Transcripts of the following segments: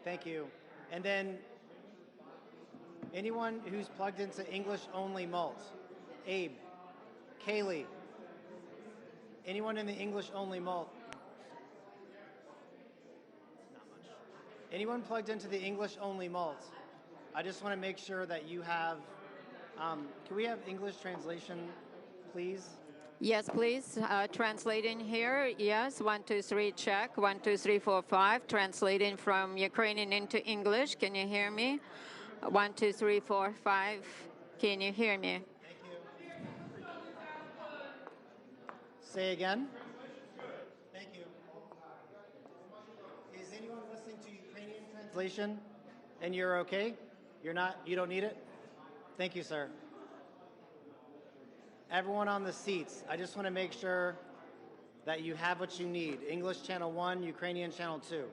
Thank you. And then anyone who's plugged into English only mult. Abe, Kaylee, anyone in the English only mult? Not much. Anyone plugged into the English only mult? I just want to make sure that you have, can we have English translation, please? Yes, please. Translating here. Yes, 1, 2, 3, check. 1, 2, 3, 4, 5. Translating from Ukrainian into English. Can you hear me? 1, 2, 3, 4, 5. Can you hear me? Thank you. Say again. Thank you. Is anyone listening to Ukrainian translation and you're okay? You're not, you don't need it? Thank you, sir. Everyone on the seats, I just want to make sure that you have what you need. English channel 1, Ukrainian channel 2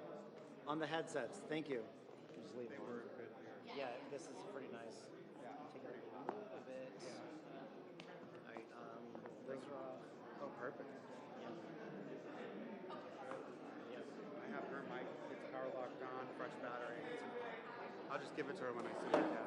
on the headsets. Thank you. Just leave it on. Yeah, this is pretty nice. Take it a little bit. All right, those are off. Oh, perfect. Yeah. Yes. I have her mic, it's power locked on, fresh battery. I'll just give it to her when I see it. Yeah.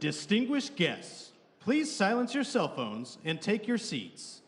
Distinguished guests, please silence your cell phones and take your seats.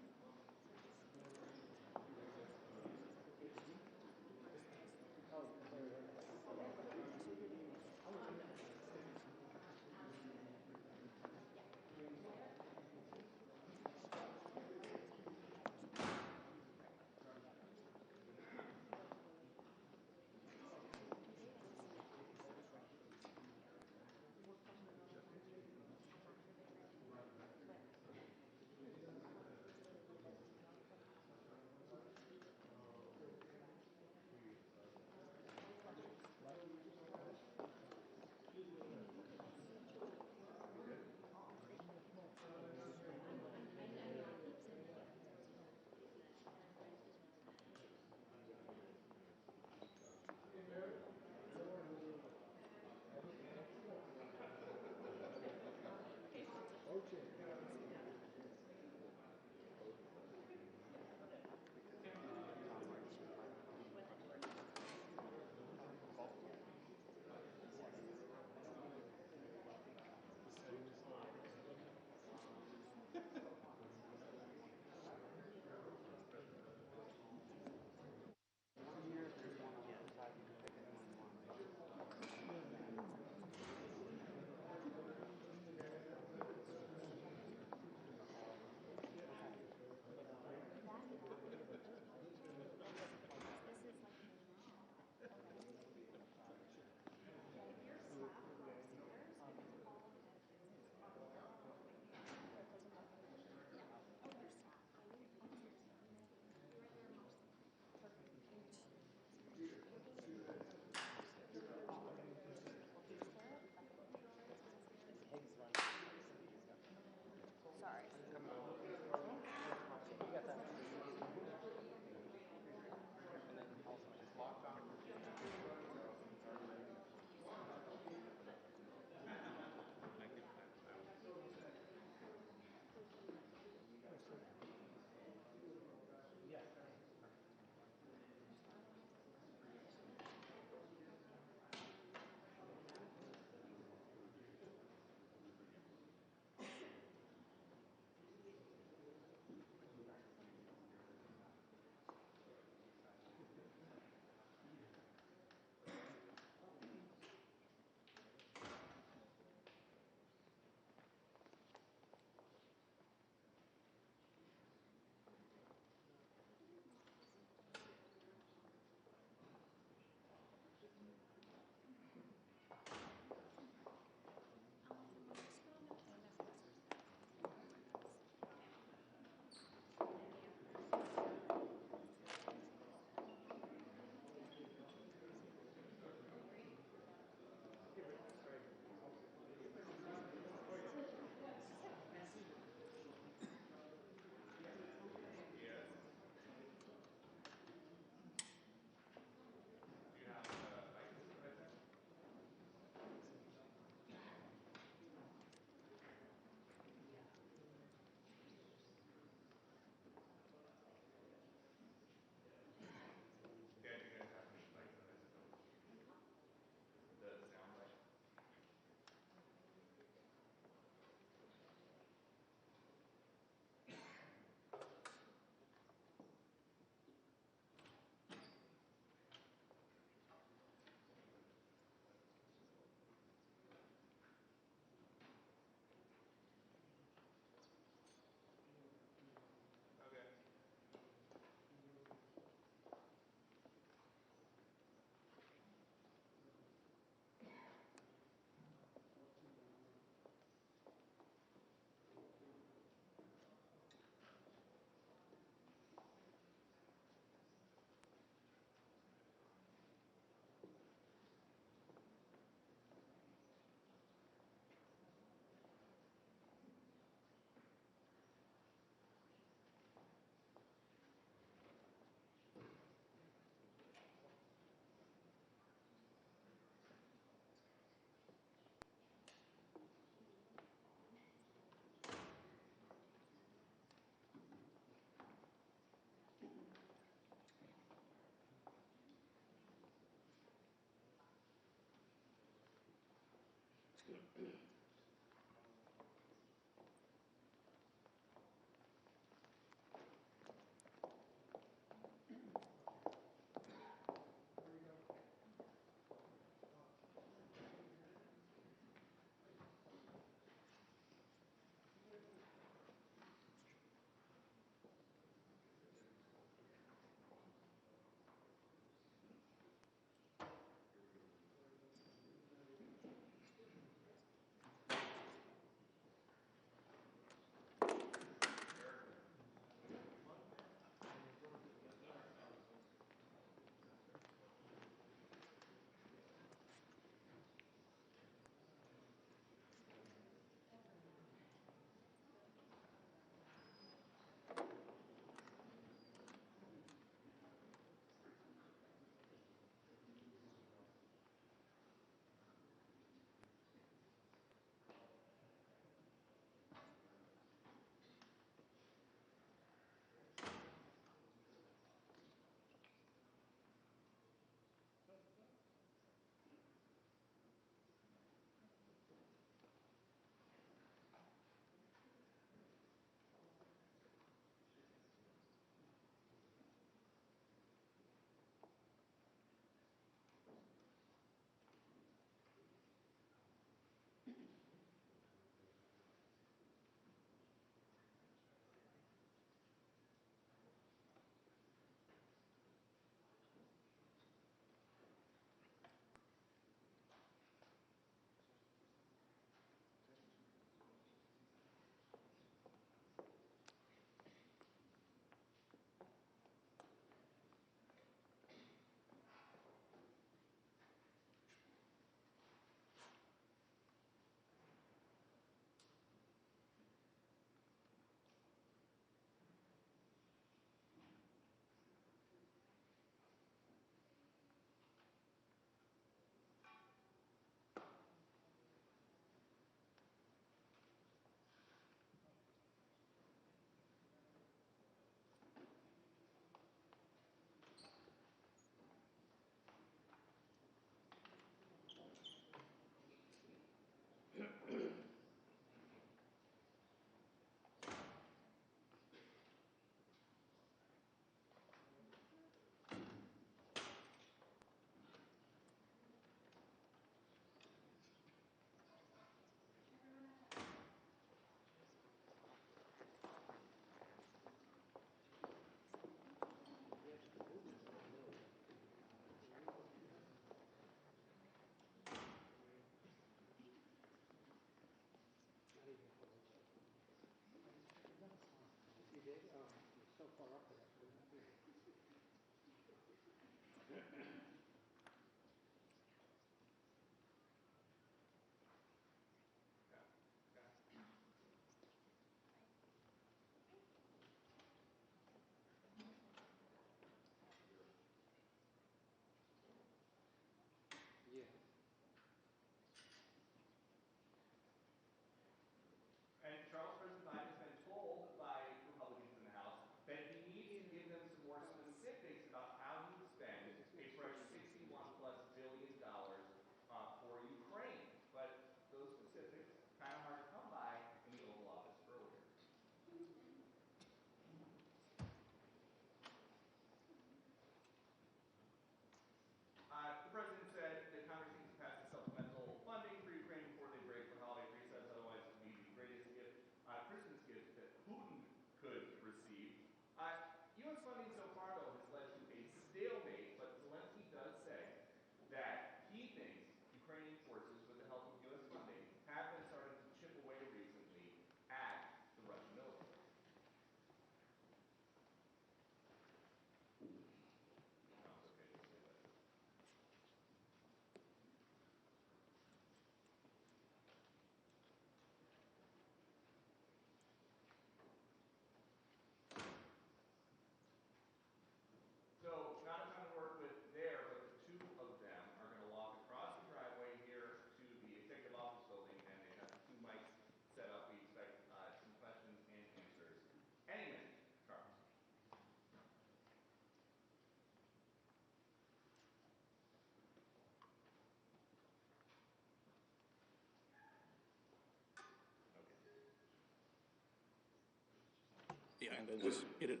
behind and just get it.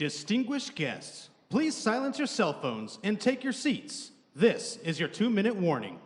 Distinguished guests, please silence your cell phones and take your seats. This is your 2-minute warning.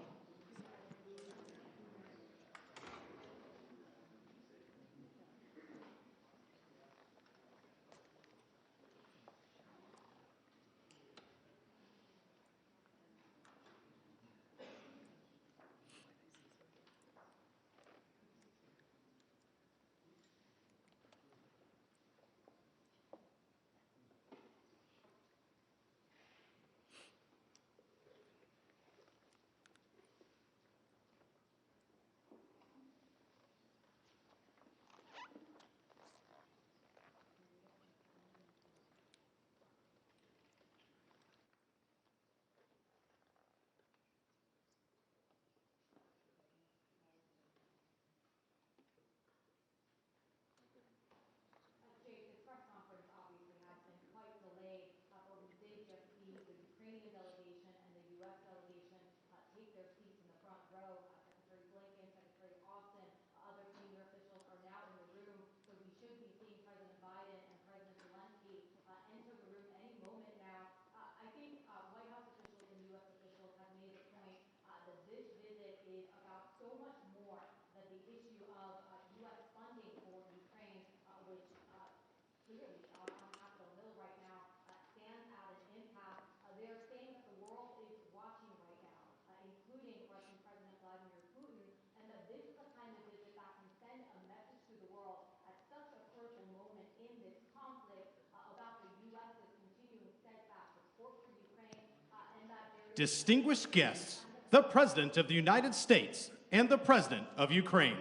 Distinguished guests, the President of the United States and the President of Ukraine.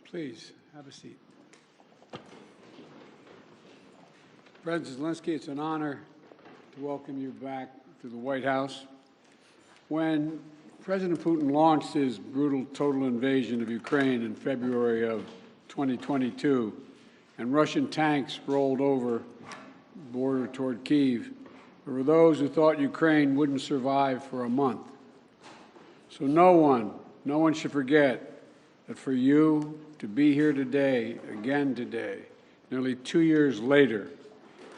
Please, have a seat. President Zeleensky, it's an honor to welcome you back to the White House. When President Putin launched his brutal total invasion of Ukraine in February of 2022, and Russian tanks rolled over the border toward Kyiv, there were those who thought Ukraine wouldn't survive for a month. So no one should forget that for you to be here today, again today, nearly 2 years later,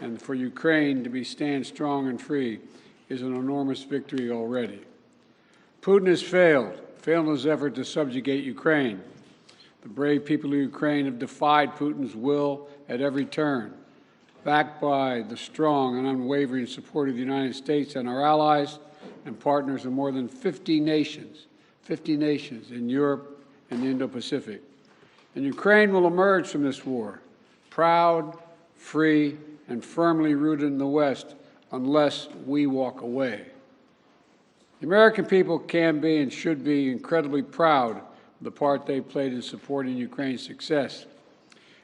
and for Ukraine to stand strong and free is an enormous victory already. Putin has failed in his effort to subjugate Ukraine. The brave people of Ukraine have defied Putin's will at every turn, backed by the strong and unwavering support of the United States and our allies and partners of more than 50 nations in Europe and the Indo-Pacific. And Ukraine will emerge from this war proud, free, and firmly rooted in the West unless we walk away. The American people can be and should be incredibly proud of the part they played in supporting Ukraine's success.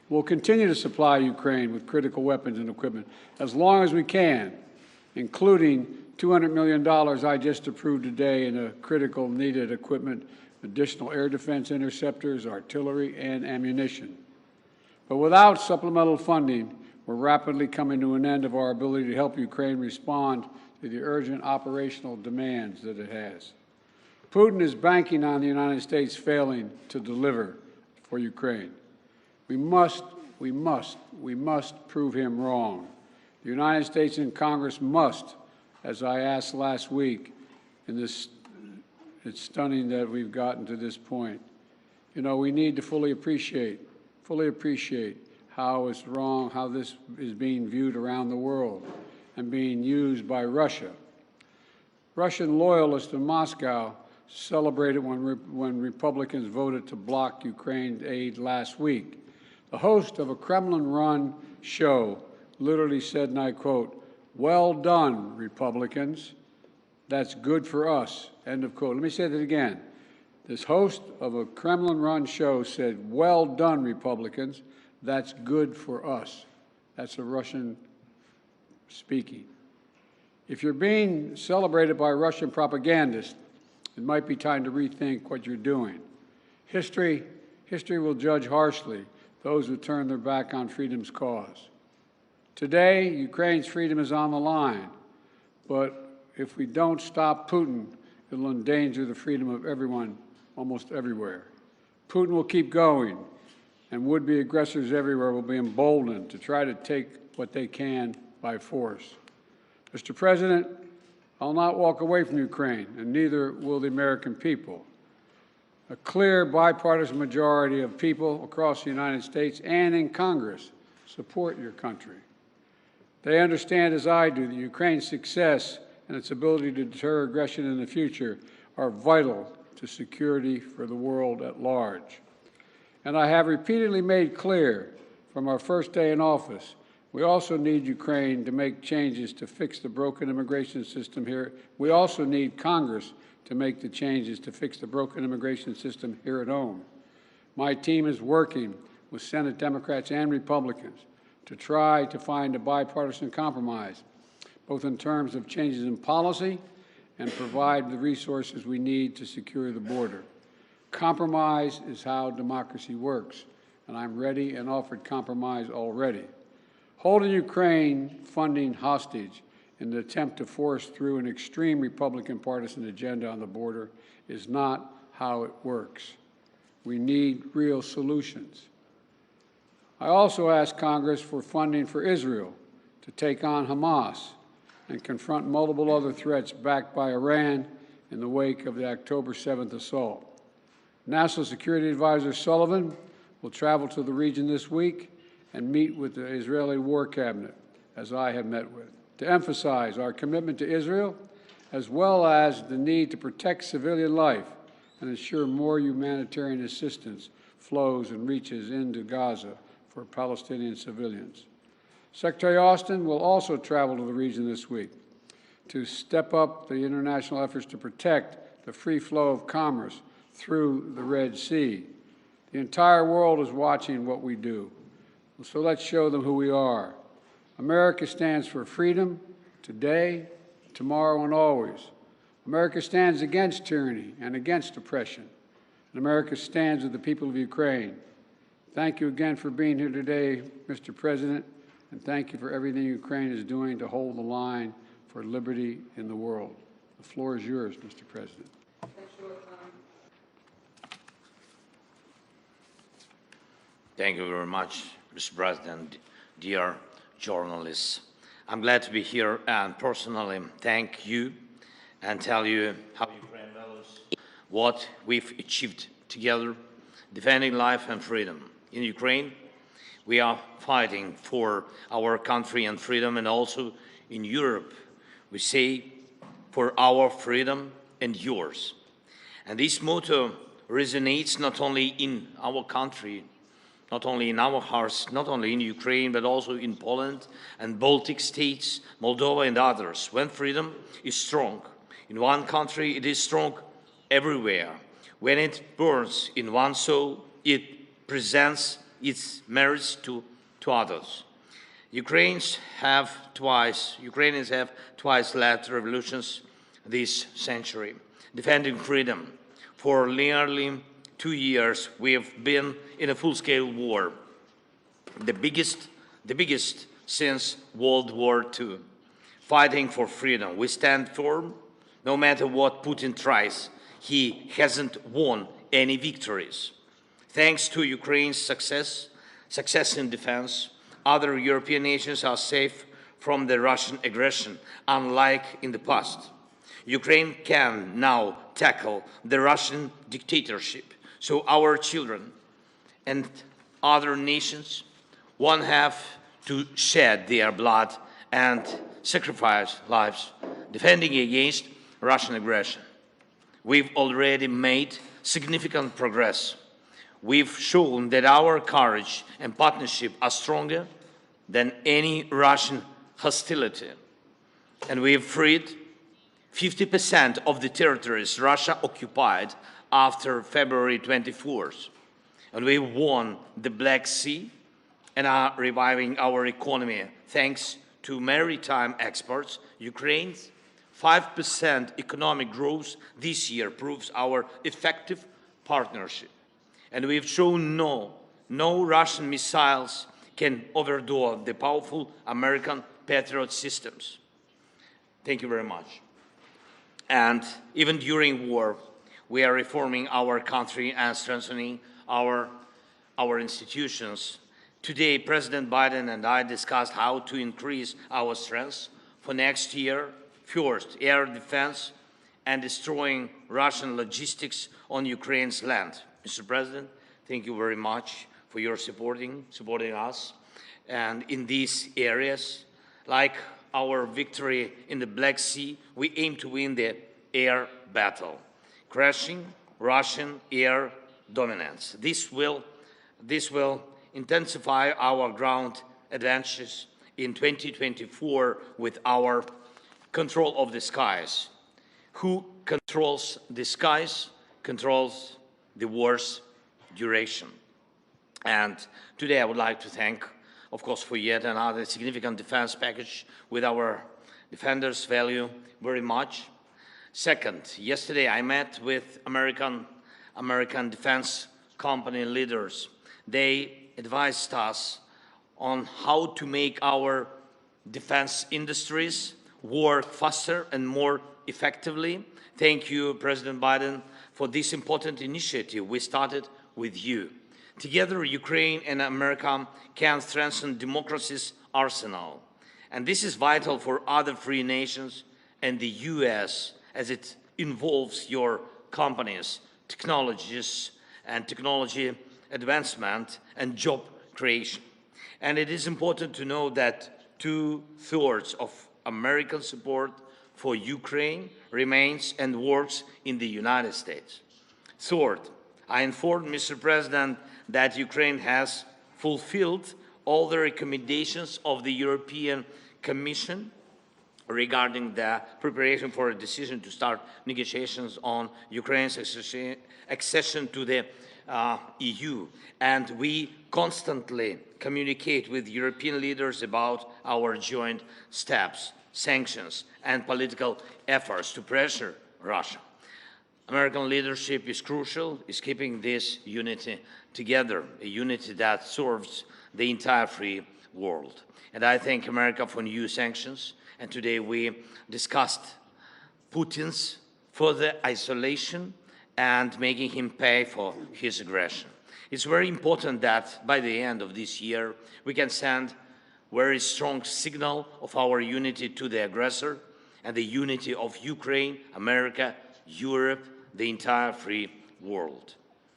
We'll continue to supply Ukraine with critical weapons and equipment as long as we can, including $200 million I just approved today in a critical needed equipment, additional air defense interceptors, artillery, and ammunition. But without supplemental funding, we're rapidly coming to an end of our ability to help Ukraine respond to the urgent operational demands that it has. Putin is banking on the United States failing to deliver for Ukraine. We must prove him wrong. The United States and Congress must, as I asked last week, it's stunning that we've gotten to this point. You know, we need to fully appreciate how it's wrong, how this is being viewed around the world and being used by Russia. Russian loyalists in Moscow celebrated when Republicans voted to block Ukraine aid last week. The host of a Kremlin-run show literally said, and I quote, "Well done, Republicans. That's good for us," end of quote. Let me say that again. This host of a Kremlin-run show said, "Well done, Republicans. That's good for us." That's a Russian speaking. If you're being celebrated by Russian propagandists, it might be time to rethink what you're doing. History will judge harshly those who turn their back on freedom's cause. Today, Ukraine's freedom is on the line, but if we don't stop Putin it will endanger the freedom of everyone almost everywhere. Putin will keep going, and would-be aggressors everywhere will be emboldened to try to take what they can by force. Mr. President, I'll not walk away from Ukraine, and neither will the American people. A clear bipartisan majority of people across the United States and in Congress support your country. They understand, as I do, that Ukraine's success and its ability to deter aggression in the future are vital to security for the world at large. And I have repeatedly made clear from our first day in office, we also need Ukraine to make changes to fix the broken immigration system here. We also need Congress to make the changes to fix the broken immigration system here at home. My team is working with Senate Democrats and Republicans to try to find a bipartisan compromise, both in terms of changes in policy and provide the resources we need to secure the border. Compromise is how democracy works, and I'm ready and offered compromise already. Holding Ukraine funding hostage in the attempt to force through an extreme Republican partisan agenda on the border is not how it works. We need real solutions. I also asked Congress for funding for Israel to take on Hamas and confront multiple other threats backed by Iran in the wake of the October 7th assault. National Security Advisor Sullivan will travel to the region this week and meet with the Israeli War Cabinet, as I have met with, to emphasize our commitment to Israel, as well as the need to protect civilian life and ensure more humanitarian assistance flows and reaches into Gaza for Palestinian civilians. Secretary Austin will also travel to the region this week to step up the international efforts to protect the free flow of commerce through the Red Sea. The entire world is watching what we do, so let's show them who we are. America stands for freedom today, tomorrow, and always. America stands against tyranny and against oppression. And America stands with the people of Ukraine. Thank you again for being here today, Mr. President, and thank you for everything Ukraine is doing to hold the line for liberty in the world. The floor is yours, Mr. President. Thank you very much, Mr. President, dear journalists. I'm glad to be here and personally thank you and tell you how Ukraine values what we've achieved together, defending life and freedom. In Ukraine, we are fighting for our country and freedom, and also in Europe, we say, for our freedom and yours. And this motto resonates not only in our country, not only in our hearts, not only in Ukraine, but also in Poland and Baltic states, Moldova and others. When freedom is strong in one country, it is strong everywhere. When it burns in one soul, it presents its merits to others. Ukrainians have twice led revolutions this century, defending freedom. For nearly 2 years, we have been in a full-scale war, the biggest since World War II, fighting for freedom. We stand firm, no matter what Putin tries. He hasn't won any victories. Thanks to Ukraine's success in defense, other European nations are safe from the Russian aggression, unlike in the past. Ukraine can now tackle the Russian dictatorship, so our children and other nations won't have to shed their blood and sacrifice lives defending against Russian aggression. We've already made significant progress. We've shown that our courage and partnership are stronger than any Russian hostility. And we've freed 50% of the territories Russia occupied after February 24th. And we won the Black Sea and are reviving our economy. Thanks to maritime exports, Ukraine's 5% economic growth this year proves our effective partnership. And we've shown no Russian missiles can overthrow the powerful American Patriot systems. Thank you very much. And even during war, we are reforming our country and strengthening our institutions. Today, President Biden and I discussed how to increase our strength for next year. First, air defense and destroying Russian logistics on Ukraine's land. Mr. President, thank you very much for your supporting us. And in these areas, like our victory in the Black Sea, we aim to win the air battle, crushing Russian air dominance. This will intensify our ground advantages in 2024 with our control of the skies. Who controls the skies controls the war's duration. And today I would like to thank, of course, for yet another significant defense package with our defenders value very much. Second, yesterday I met with American defense company leaders. They advised us on how to make our defense industries work faster and more effectively. Thank you, President Biden, for this important initiative we started with you. Together, Ukraine and America can strengthen democracy's arsenal. And this is vital for other free nations and the US as it involves your companies, technologies, and technology advancement and job creation. And it is important to know that 2/3 of American support for Ukraine remains and works in the United States. Third, I informed Mr. President that Ukraine has fulfilled all the recommendations of the European Commission regarding the preparation for a decision to start negotiations on Ukraine's accession to the EU. And we constantly communicate with European leaders about our joint steps, sanctions, and political efforts to pressure Russia. American leadership is crucial, is keeping this unity together, a unity that serves the entire free world. And I thank America for new sanctions. And today we discussed Putin's further isolation and making him pay for his aggression. It's very important that by the end of this year, we can send very strong signal of our unity to the aggressor and the unity of Ukraine, America, Europe, the entire free world.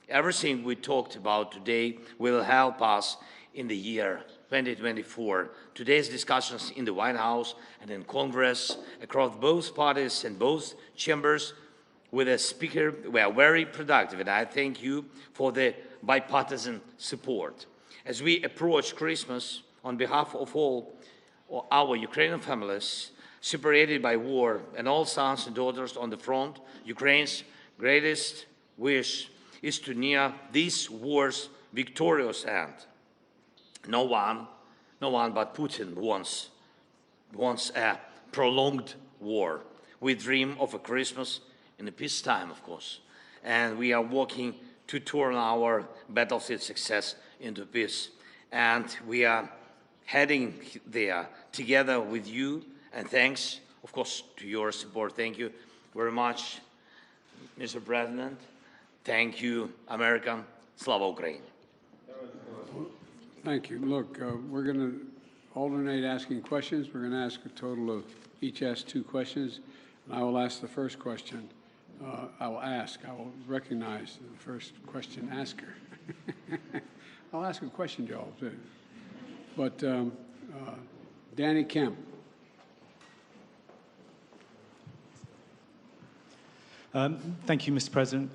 Everything we talked about today will help us in the year 2024. Today's discussions in the White House and in Congress across both parties and both chambers with a speaker were very productive, and I thank you for the bipartisan support. As we approach Christmas, on behalf of all our Ukrainian families separated by war and all sons and daughters on the front, Ukraine's greatest wish is to near this war's victorious end. No one but Putin wants a prolonged war. We dream of a Christmas in the peacetime, of course, and we are working to turn our battlefield success into peace. And we are heading there together with you, and thanks, of course, to your support. Thank you very much, Mr. President. Thank you, America. Slava Ukraini. Thank you. Look, we're going to alternate asking questions. We're going to ask a total of, each ask 2 questions, and I will ask the first question. I will recognize the first question asker. I'll ask a question, Joel, too. But Danny Kemp. Thank you, Mr. President.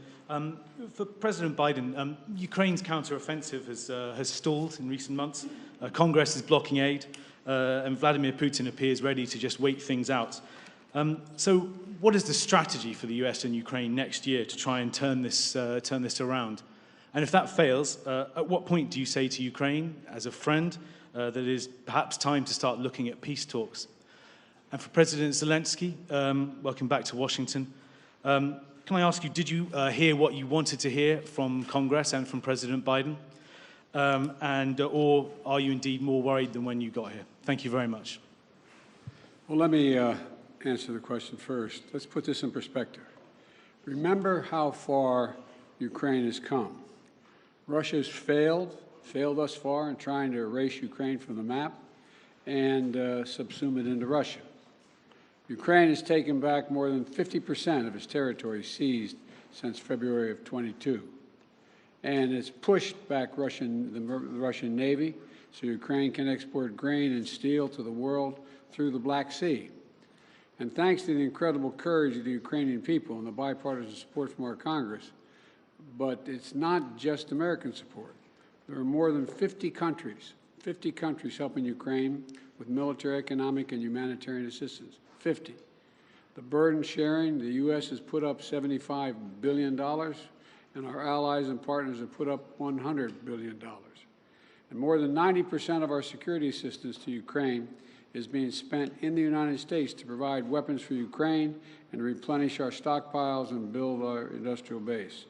For President Biden, Ukraine's counteroffensive has stalled in recent months. Congress is blocking aid, and Vladimir Putin appears ready to just wait things out. So what is the strategy for the US and Ukraine next year to try and turn this around? And if that fails, at what point do you say to Ukraine, as a friend, that it is perhaps time to start looking at peace talks? And for President Zeleensky, welcome back to Washington. Can I ask you, did you hear what you wanted to hear from Congress and from President Biden? Or are you indeed more worried than when you got here? Thank you very much. Well, let me answer the question first. Let's put this in perspective. Remember how far Ukraine has come. Russia's failed thus far in trying to erase Ukraine from the map and subsume it into Russia. Ukraine has taken back more than 50% of its territory seized since February of 22. And it's pushed back the Russian Navy so Ukraine can export grain and steel to the world through the Black Sea. And thanks to the incredible courage of the Ukrainian people and the bipartisan support from our Congress, but it's not just American support. There are more than 50 countries helping Ukraine with military, economic, and humanitarian assistance. 50. The burden sharing, the U.S. has put up $75 billion, and our allies and partners have put up $100 billion. And more than 90% of our security assistance to Ukraine is being spent in the United States to provide weapons for Ukraine and replenish our stockpiles and build our industrial base.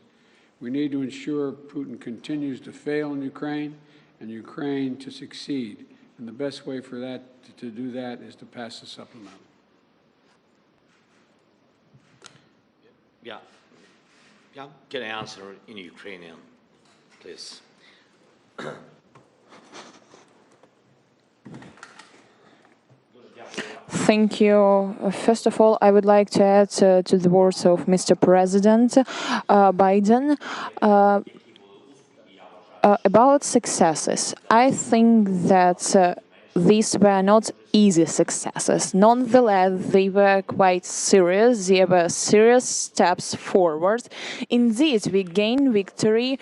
We need to ensure Putin continues to fail in Ukraine and Ukraine to succeed. And the best way for that to do that is to pass the supplemental. Yeah. Can I answer in Ukrainian, please? Thank you. First of all, I would like to add to the words of Mr. President Biden about successes. I think that these were not easy successes. Nonetheless, they were quite serious. They were serious steps forward. Indeed, we gained victory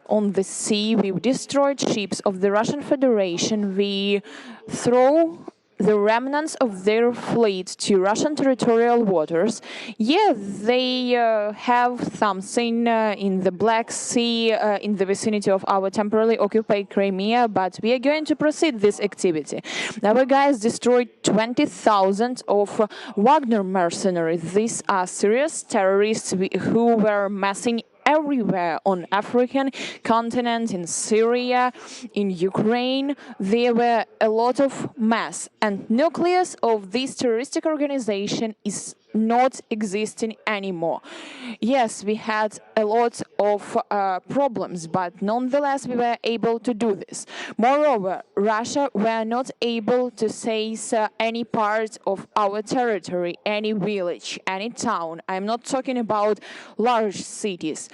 on the sea. We destroyed ships of the Russian Federation. We threw the remnants of their fleet to Russian territorial waters. Yeah, they have something in the Black Sea, in the vicinity of our temporarily occupied Crimea, but we are going to proceed this activity. Our guys destroyed 20,000 of Wagner mercenaries. These are serious terrorists who were massing everywhere on African continent, in Syria, in Ukraine. There were a lot of mass, and nucleus of this terroristic organization is not existing anymore. Yes, we had a lot of problems, but nonetheless we were able to do this. Moreover, Russia were not able to seize any part of our territory, any village, any town. I'm not talking about large cities.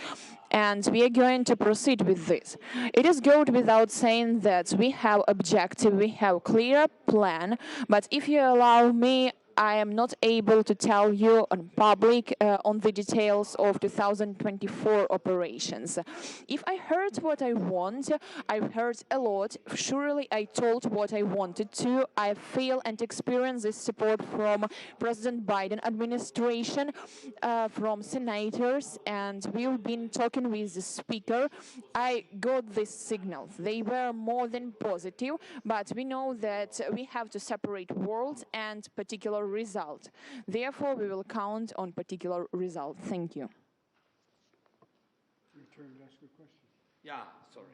And we are going to proceed with this. It is good without saying that we have objective, we have clear plan, but if you allow me, I am not able to tell you on public on the details of 2024 operations. If I heard what I want, I've heard a lot. Surely I told what I wanted to. I feel and experience this support from President Biden administration, from senators, and we've been talking with the speaker. I got these signals. They were more than positive, but we know that we have to separate world and particular result. Therefore, we will count on particular result. Thank you. Yeah, sorry.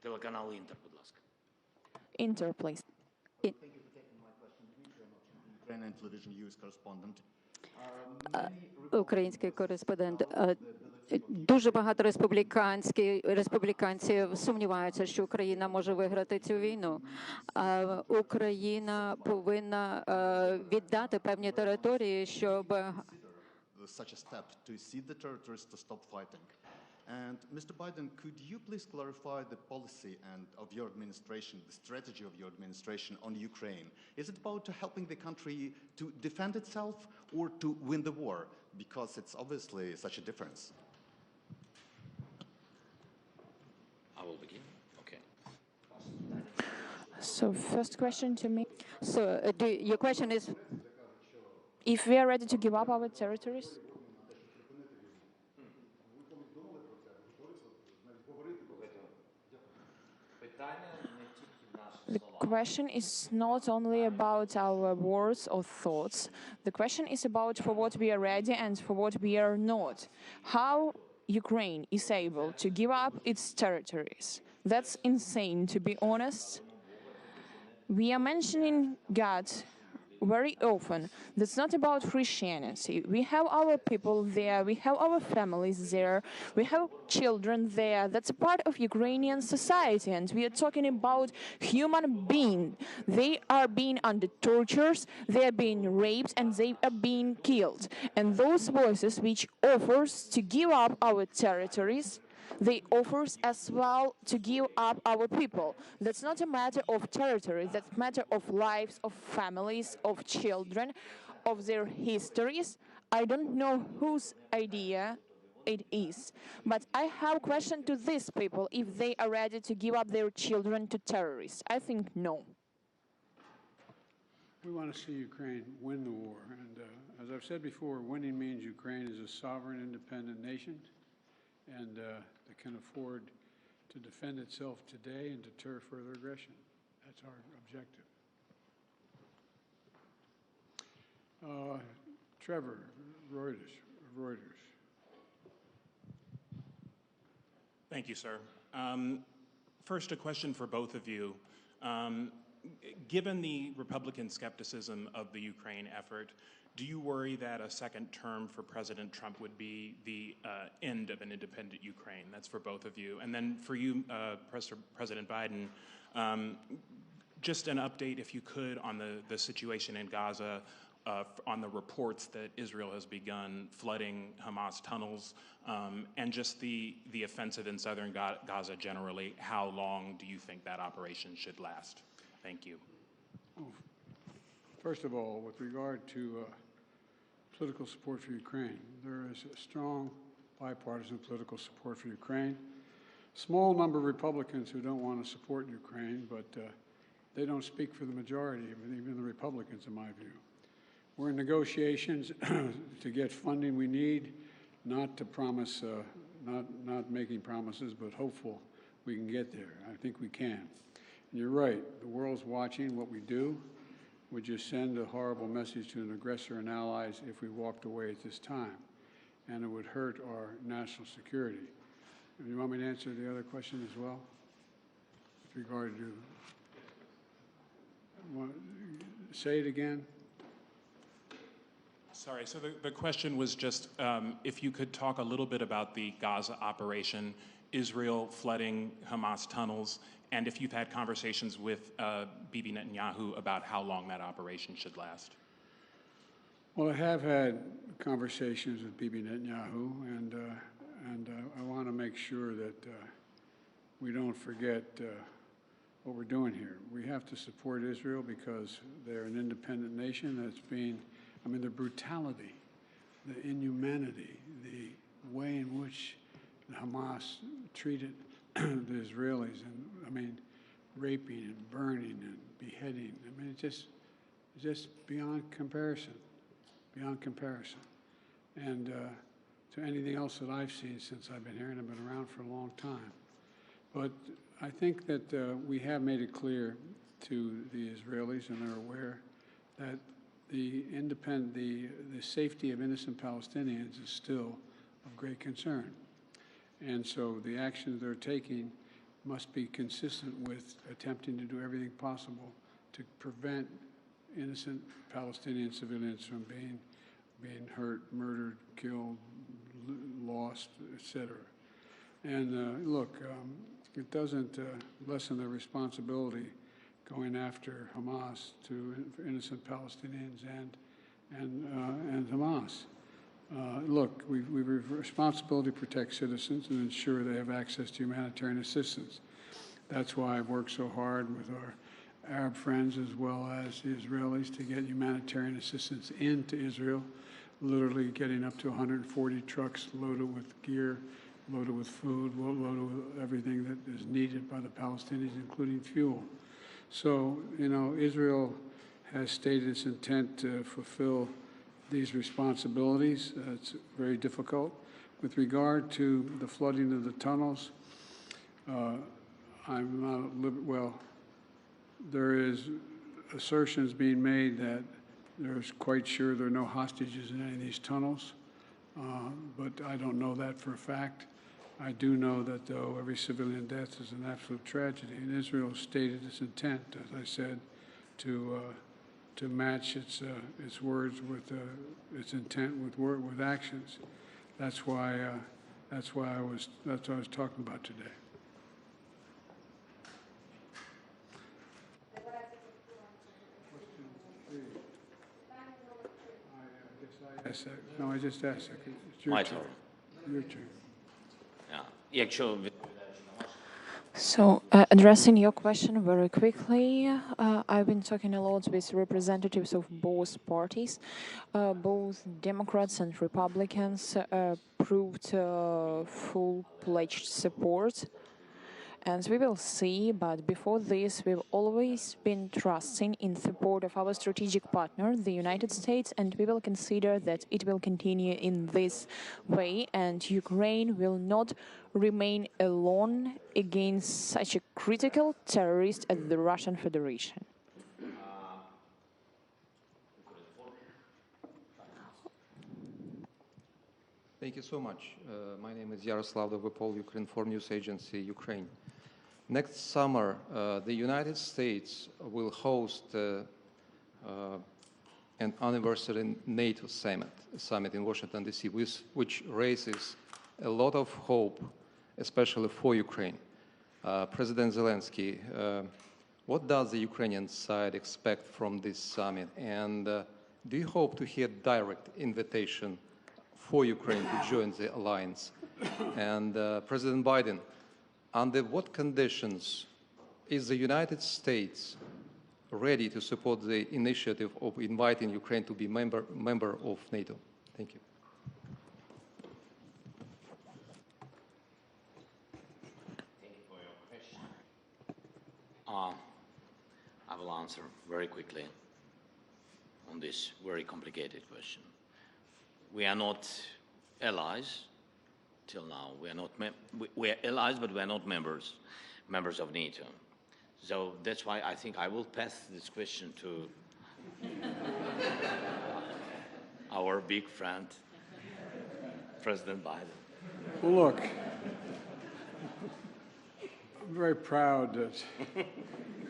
Телеканал Інтер, будь ласка. Inter, please. Thank you for taking my question. Dmitry Amochin, Ukrainian television news correspondent. Український кореспондент. Дуже багато республіканців сумніваються, що Україна може виграти цю війну. Україна повинна віддати певні території, щоб Such a step to cede the territories to stop fighting. And Mr. Biden, could you please clarify the policy and of your administration, the strategy of your administration on Ukraine? Is it about helping the country to defend itself or to win the war? Because it's obviously such a difference. I will begin. Okay. So, first question to me. So, your question is, if we are ready to give up our territories? The question is not only about our words or thoughts. The question is about for what we are ready and for what we are not. How Ukraine is able to give up its territories. That's insane, to be honest. We are mentioning God very often. That's not about Christianity. We have our people there, we have our families there, we have children there. That's a part of Ukrainian society, and we are talking about human beings. They are being under tortures, they are being raped, and they are being killed. And those voices which offers to give up our territories, they offers as well to give up our people. That's not a matter of territory, that's a matter of lives, of families, of children, of their histories. I don't know whose idea it is, but I have a question to these people if they are ready to give up their children to terrorists. I think no. We want to see Ukraine win the war, and as I've said before, winning means Ukraine is a sovereign, independent nation, and that can afford to defend itself today and deter further aggression. That's our objective. Trevor, Reuters. Thank you, sir. First, a question for both of you. Given the Republican skepticism of the Ukraine effort, do you worry that a second term for President Trump would be the end of an independent Ukraine? That's for both of you. And then for you, President Biden, just an update, if you could, on the situation in Gaza, on the reports that Israel has begun flooding Hamas tunnels, and just the offensive in southern Gaza generally. How long do you think that operation should last? Thank you. First of all, with regard to political support for Ukraine, there is a strong bipartisan political support for Ukraine. Small number of Republicans who don't want to support Ukraine, but they don't speak for the majority, even the Republicans, in my view. We're in negotiations to get funding we need, not to promise, not making promises, but hopeful we can get there. I think we can. And you're right, the world's watching what we do. We just send a horrible message to an aggressor and allies if we walked away at this time, and it would hurt our national security. You want me to answer the other question as well? With regard to, say it again? Sorry, so the question was just if you could talk a little bit about the Gaza operation, Israel flooding Hamas tunnels, and if you've had conversations with Bibi Netanyahu about how long that operation should last. Well, I have had conversations with Bibi Netanyahu, and I want to make sure that we don't forget what we're doing here. We have to support Israel because they're an independent nation that's being, I mean, the brutality, the inhumanity, the way in which Hamas treated the Israelis, and I mean, raping and burning and beheading. I mean, it's just beyond comparison, beyond comparison. And to anything else that I've seen since I've been here, and I've been around for a long time. But I think that we have made it clear to the Israelis, and they're aware, that the safety of innocent Palestinians is still of great concern. And so the actions they're taking must be consistent with attempting to do everything possible to prevent innocent Palestinian civilians from being hurt, murdered, killed, lost, etc. And look, it doesn't lessen their responsibility going after Hamas for innocent Palestinians and Hamas. Look, we have a responsibility to protect citizens and ensure they have access to humanitarian assistance. That's why I've worked so hard with our Arab friends as well as the Israelis to get humanitarian assistance into Israel, literally getting up to 140 trucks loaded with gear, loaded with food, loaded with everything that is needed by the Palestinians, including fuel. So, you know, Israel has stated its intent to fulfill these responsibilities. It's very difficult. With regard to the flooding of the tunnels, there is assertions being made that there's quite sure there are no hostages in any of these tunnels, but I don't know that for a fact. I do know that, though, every civilian death is an absolute tragedy, and Israel stated its intent, as I said, to to match its words with its intent with actions. That's why I was talking about today. No, I just asked. It's your My turn. turn. Your turn. Yeah. Якщо So, addressing your question very quickly, I've been talking a lot with representatives of both parties. Both Democrats and Republicans proved full-pledged support. And we will see, but before this, we've always been trusting in support of our strategic partner, the United States, and we will consider that it will continue in this way, and Ukraine will not remain alone against such a critical terrorist as the Russian Federation. Thank you so much. My name is Yaroslav Dovopol, Ukrinform News Agency, Ukraine. Next summer, the United States will host an anniversary NATO summit in Washington, D.C., which raises a lot of hope, especially for Ukraine. President Zeleensky, what does the Ukrainian side expect from this summit? And do you hope to hear direct invitation for Ukraine to join the alliance? And President Biden, under what conditions is the United States ready to support the initiative of inviting Ukraine to be member of NATO? Thank you. Thank you for your question. I will answer very quickly on this very complicated question. We are not allies till now. We are not we are allies, but we are not members of NATO. So that's why I think I will pass this question to our big friend, President Biden. Well, look, I'm very proud that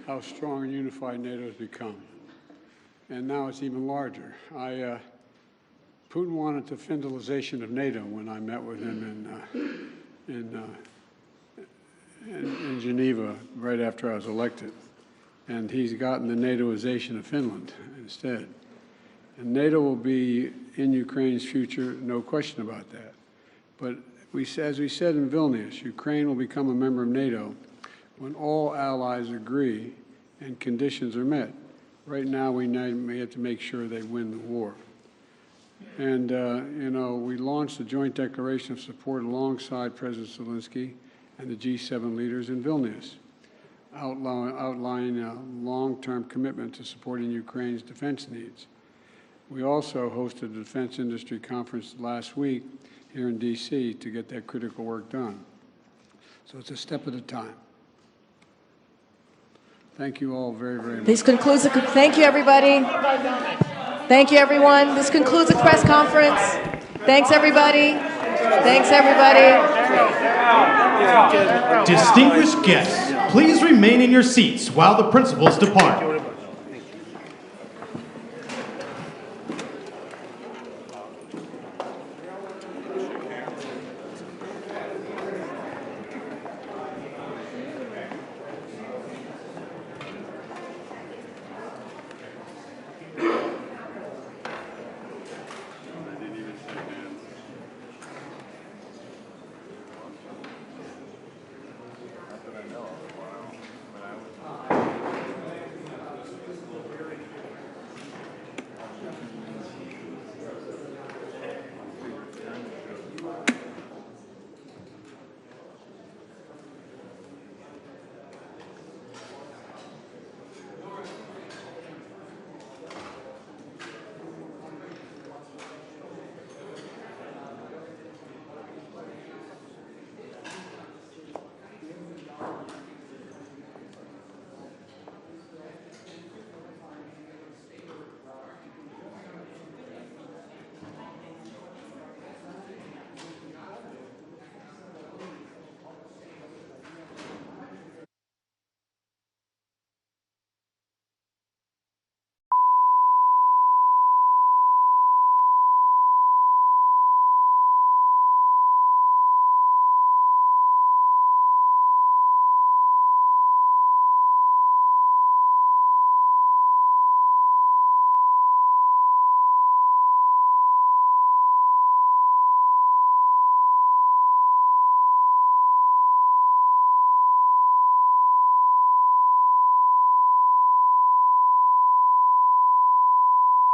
how strong and unified NATO has become. And now it's even larger. Putin wanted the federalization of NATO when I met with him in Geneva right after I was elected. And he's gotten the NATOization of Finland instead. And NATO will be in Ukraine's future, no question about that. But as we said in Vilnius, Ukraine will become a member of NATO when all allies agree and conditions are met. Right now, we have to make sure they win the war. And, we launched a joint declaration of support alongside President Zeleensky and the G7 leaders in Vilnius, outlining a long-term commitment to supporting Ukraine's defense needs. We also hosted a defense industry conference last week here in D.C. to get that critical work done. So it's a step at a time. Thank you all very, very much. This concludes thank you, everybody. Thank you, everyone. This concludes the press conference. Thanks, everybody. Thanks, everybody. Distinguished guests, please remain in your seats while the principals depart.